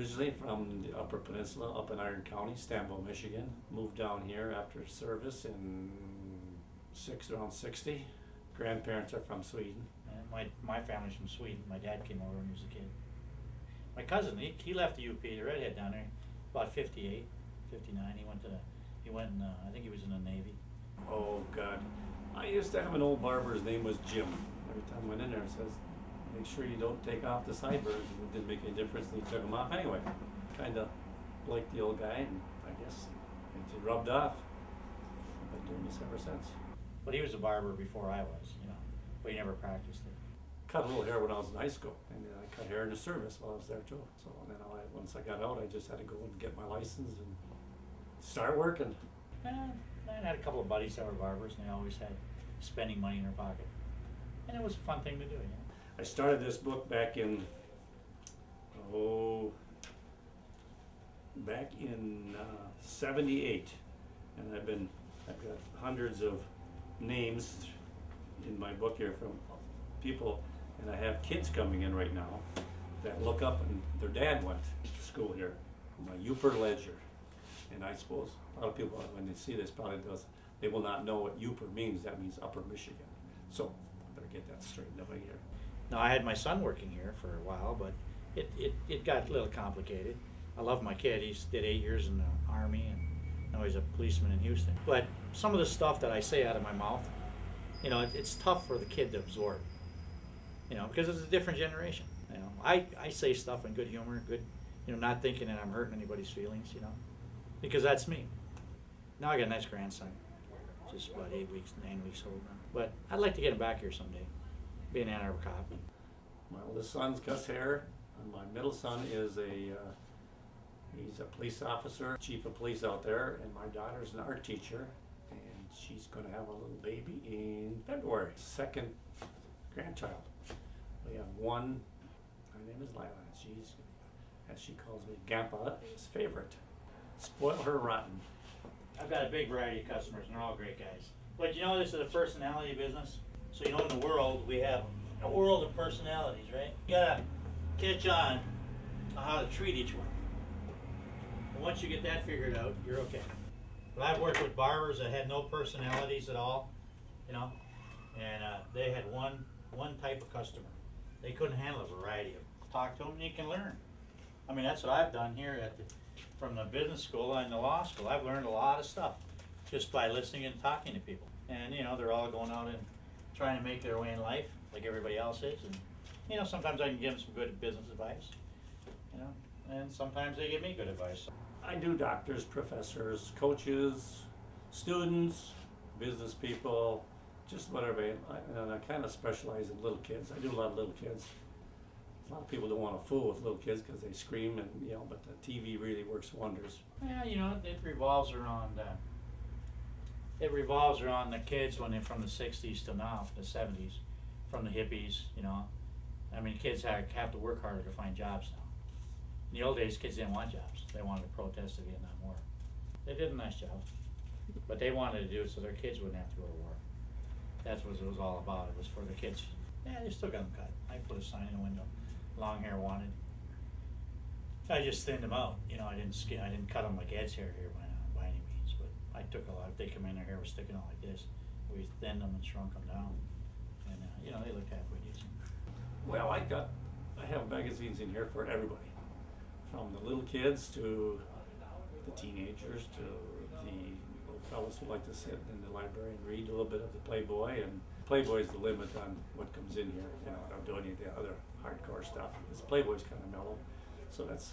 Originally from the Upper Peninsula up in Iron County, Stanville, Michigan. Moved down here after service in around 60. Grandparents are from Sweden. And my family's from Sweden. My dad came over when he was a kid. My cousin, he left the UP, the redhead down there, about 58, 59. He went and I think he was in the Navy. Oh God. I used to have an old barber, his name was Jim. Every time I went in there, it says, make sure you don't take off the sideburns. And it didn't make any difference, and he took them off anyway. Kind of liked the old guy, and I guess it rubbed off. I've been doing this ever since. But he was a barber before I was, you know, but he never practiced it. Cut a little hair when I was in high school, and then I cut hair in the service while I was there too. So then once I got out, I just had to go and get my license and start working. I had a couple of buddies that were barbers, and they always had spending money in their pocket. And it was a fun thing to do, you know. I started this book back in, '78, and I've got hundreds of names in my book here from people, and I have kids coming in right now that look up and their dad went to school here, Upper Ledger. And I suppose a lot of people, when they see this, probably they will not know what Upper means. That means Upper Michigan. So I better get that straightened up here. Now, I had my son working here for a while, but it got a little complicated. I love my kid. He did 8 years in the Army, and now he's a policeman in Houston. But some of the stuff that I say out of my mouth, you know, it's tough for the kid to absorb, you know, because it's a different generation. You know, I say stuff in good humor, you know, not thinking that I'm hurting anybody's feelings, you know, because that's me. Now I got a nice grandson, just about 9 weeks old now. But I'd like to get him back here someday, be an Ann Arbor cop. My oldest son's Gus Hare, and my middle son is he's a police officer, chief of police out there, and my daughter's an art teacher, and she's going to have a little baby in February, second grandchild. We have one, her name is Lila. She's, as she calls me, Grandpa's favorite. Spoil her rotten. I've got a big variety of customers, and they're all great guys. But you know, this is a personality business. So you know, in the world, we have a world of personalities, right? You gotta catch on how to treat each one. And once you get that figured out, you're okay. But I've worked with barbers that had no personalities at all, you know, and they had one type of customer. They couldn't handle a variety of them. Talk to them and you can learn. I mean, that's what I've done here from the business school and the law school. I've learned a lot of stuff just by listening and talking to people. And, you know, they're all going out and trying to make their way in life like everybody else is. And, you know, sometimes I can give them some good business advice, you know, and sometimes they give me good advice. I do doctors, professors, coaches, students, business people, just whatever. And I kind of specialize in little kids. I do a lot of little kids. A lot of people don't want to fool with little kids because they scream and yell, but the TV really works wonders. Yeah, you know, it revolves around the kids when they're from the 60s to now, the 70s, from the hippies, you know. I mean, kids have to work harder to find jobs now. In the old days, kids didn't want jobs. They wanted to protest the Vietnam War. They did a nice job, but they wanted to do it so their kids wouldn't have to go to war. That's what it was all about. It was for the kids. Yeah, they still got them cut. I put a sign in the window. Long hair wanted. I just thinned them out. You know, I didn't cut them like Ed's hair here by any means, but I took a lot. If they come in, their hair was sticking out like this. We thinned them and shrunk them down, and you know, they looked halfway decent. Well, I have magazines in here for everybody, from the little kids to the teenagers to the little fellas who like to sit in the library and read a little bit of the Playboy. And Playboy is the limit on what comes in here. You know, I don't do any of the other hardcore stuff. This Playboy's kind of mellow, so that's.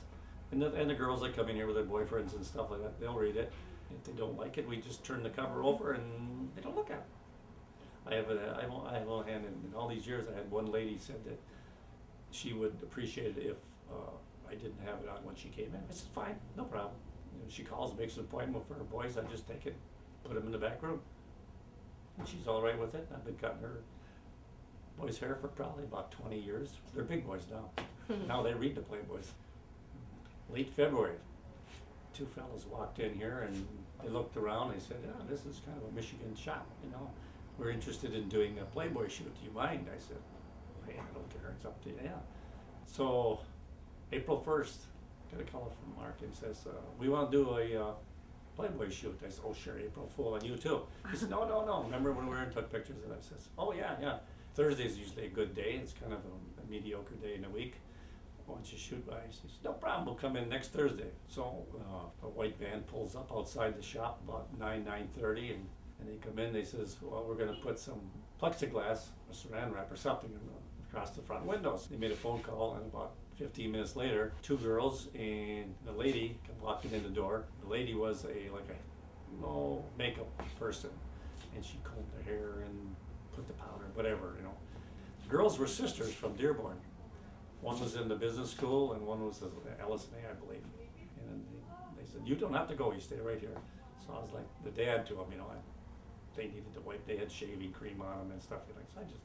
And the girls that come in here with their boyfriends and stuff like that, they'll read it. If they don't like it, we just turn the cover over and they don't look at it. I have a little hand in all these years. I had one lady said that she would appreciate it if I didn't have it on when she came in. I said, fine, no problem. You know, she calls, makes an appointment for her boys. I just take it, put them in the back room. And she's all right with it. I've been cutting her boys' hair for probably about 20 years. They're big boys now. Now they read the Playboys. Late February, two fellas walked in here and they looked around. They said, "Yeah, this is kind of a Michigan shop. You know, we're interested in doing a Playboy shoot. Do you mind?" I said, "Hey, I don't care. It's up to you." Yeah. So, April 1st, got a call from Mark, and he says, we want to do a Playboy shoot. I said, oh sure, April Fool on you too. He said, no, no, no. Remember when we were and took pictures? And I says, oh yeah, yeah. Thursday's usually a good day. It's kind of a mediocre day in the week. Why don't you shoot by? He says, no problem. We'll come in next Thursday. So a white van pulls up outside the shop about 9:30, and they come in. They says, well, we're going to put some plexiglass, or saran wrap or something across the front windows. They made a phone call, and about 15 minutes later, 2 girls and the lady come walking in the door. The lady was like a no makeup person, and she combed her hair and put the powder, whatever, you know. The girls were sisters from Dearborn. One was in the business school, and one was at LSA, I believe. And they said, you don't have to go, you stay right here. So I was like the dad to them, you know, they needed to wipe, they had shaving cream on them and stuff like that. So I just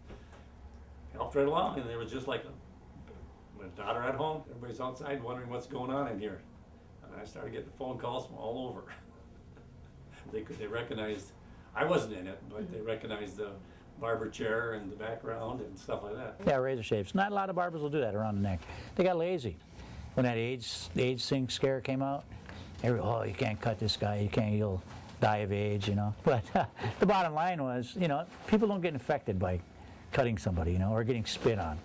helped right along, and they were just like my daughter at home, everybody's outside wondering what's going on in here. And I started getting phone calls from all over. They recognized, I wasn't in it, but they recognized the barber chair and the background and stuff like that. Yeah, razor shapes. Not a lot of barbers will do that around the neck. They got lazy. When that age thing scare came out, oh, you can't cut this guy, you can't, you'll die of age, you know. But the bottom line was, you know, people don't get infected by cutting somebody, you know, or getting spit on.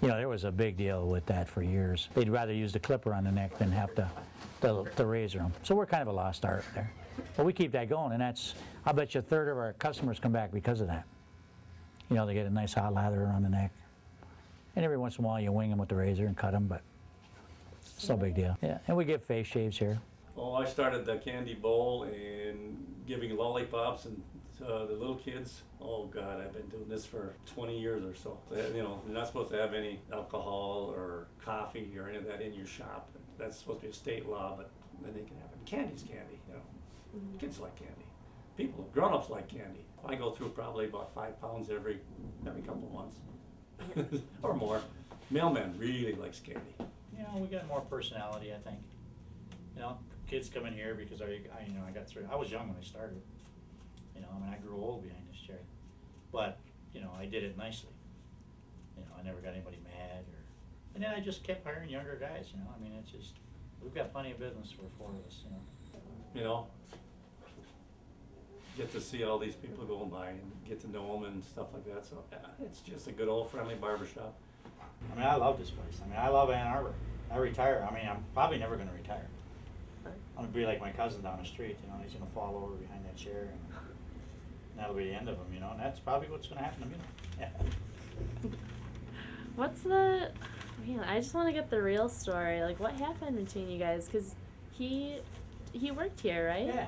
You know, there was a big deal with that for years. They'd rather use the clipper on the neck than have to razor them. So we're kind of a lost art there. But we keep that going, and that's, I'll bet you a third of our customers come back because of that. You know, they get a nice hot lather around the neck. And every once in a while you wing them with the razor and cut them, but it's no big deal. Yeah, and we give face shaves here. Well, I started the candy bowl and giving lollipops and the little kids. Oh God, I've been doing this for 20 years or so. You know, you're not supposed to have any alcohol or coffee or any of that in your shop. That's supposed to be a state law, but then they can have it. Candy's candy, you know. Kids like candy. People, grown-ups like candy. I go through probably about 5 pounds every couple of months or more. Mailman really likes candy. You know, we got more personality, I think. You know, kids come in here because you know, I got through. I was young when I started. You know, I mean, I grew old behind this chair, but you know, I did it nicely. You know, I never got anybody mad, and then I just kept hiring younger guys. You know, I mean, it's just we've got plenty of business for 4 of us. You know, get to see all these people going by and get to know them and stuff like that. So yeah, it's just a good old friendly barbershop. I mean, I love this place. I mean, I love Ann Arbor. I retire. I mean, I'm probably never going to retire. I'm going to be like my cousin down the street. You know, he's going to fall over behind that chair, and that'll be the end of him. You know, and that's probably what's going to happen to me. Yeah. What's the? Man, I just want to get the real story. Like, what happened between you guys? Because he worked here, right? Yeah.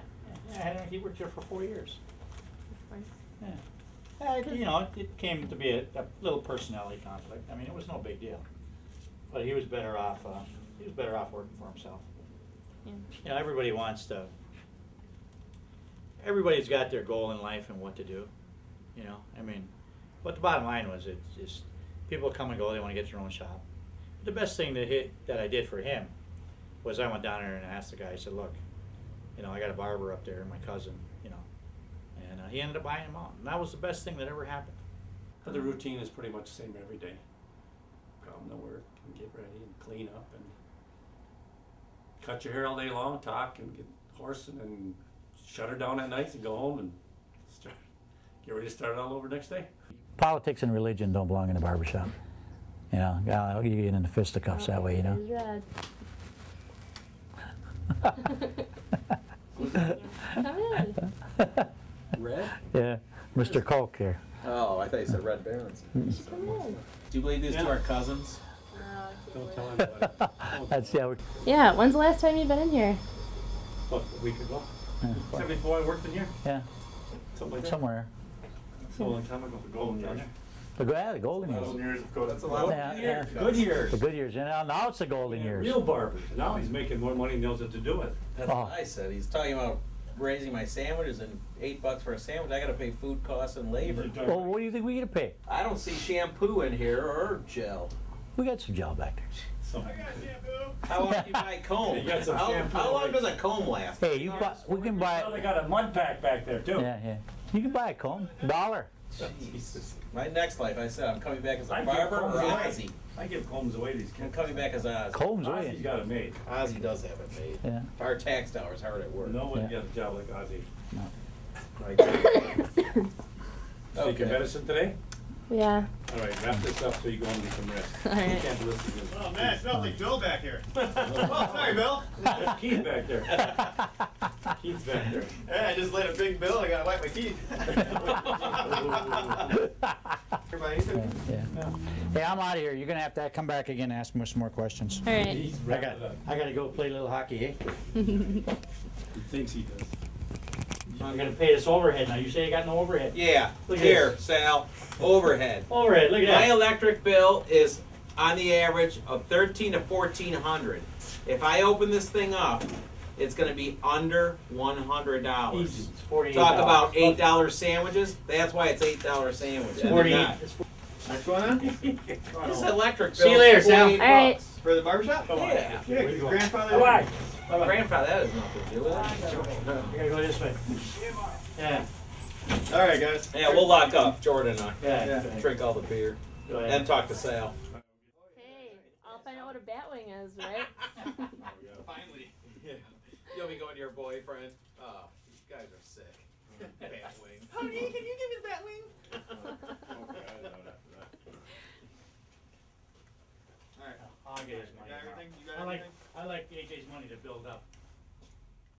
He worked here for 4 years. Yeah. You know, it came to be a little personality conflict. I mean, it was no big deal. But he was better off. He was better off working for himself. Yeah. You know, everybody wants to. Everybody's got their goal in life and what to do. You know, I mean, but the bottom line was it's just people come and go. They want to get their own shop. The best thing that I did for him was I went down there and asked the guy. I said, "Look, you know, I got a barber up there, my cousin. You know." And he ended up buying them out. And that was the best thing that ever happened. But the routine is pretty much the same every day. Come to work and get ready and clean up and cut your hair all day long, talk and get hoarse, and then shut her down at night and go home and get ready to start it all over next day. Politics and religion don't belong in a barbershop. You know, you get into fisticuffs that way, you know. Come in. Red? Yeah, Mr. Coke here. Oh, I thought you said Red Barons. Come in. Do you believe these two are cousins? Don't tell anybody. That's yeah. Yeah, when's the last time you've been in here? What, a week ago? Yeah. Before I worked in here? Yeah, Something like that? somewhere. So a long time ago, the golden years. The golden years. Golden years of That's a lot of Yeah, yeah. Good years. The good years. And now it's the golden years. Real barbers. Now he's making more money and knows what to do with. That's what I said. He's talking about raising my sandwiches and $8 for a sandwich. I got to pay food costs and labor. Well, what do you think we get to pay? I don't see shampoo in here or gel. We got some gel back there. How long do you buy a comb? You got some shampoo. How long does a comb last? Hey, we can buy. They got a mud pack back there too. Yeah, yeah. You can buy a comb, $1. Jesus. My next life, I said I'm coming back as a I barber get or combs Ozzy. I give combs away to these I'm kids. coming back as Oz. Combs, Ozzy's really? got it made. Ozzy does have it made. Yeah. Our tax dollars hard at work. No one Yeah. gets a job like Ozzy. No. Right. Take your Okay. medicine today? Yeah. All right, wrap this up so you go home and get some rest. All right. You can't do this again. Oh man, it smells like Bill back here. Oh, sorry, Bill. There's Keith back there. Keith's back there. Hey, I just laid a big bill. I gotta wipe my teeth. Everybody, Yeah. Hey, I'm out of here. You're gonna have to come back again and ask me some more questions. All right. He's I wrapping got, it up. I gotta go play a little hockey, eh? He thinks he does. I'm gonna pay this overhead now. You say you got no overhead. Yeah. Look at Here, this. Sal. Overhead. Overhead, look at My that. electric bill is on the average of $1,300 to $1,400. If I open this thing up, it's going to be under $100. Easy. It's $48. Talk about $8 sandwiches. That's why it's $8 sandwiches. It's 48. It's what's going on? This electric bill. See you later, is Sal. $48. All right. For the barbershop? Come on. Yeah. Yeah, 'cause grandfather. Bye-bye. My grandfather, that has nothing to do with it. You gotta go this way. Yeah. All right, guys. Yeah, we'll lock up, Jordan and I. Yeah. Drink all the beer. Go ahead. Then talk to Sal. Hey, I'll find out what a bat wing is, right? Finally. Yeah. You'll be going to your boyfriend. Oh, these guys are sick. Bad way.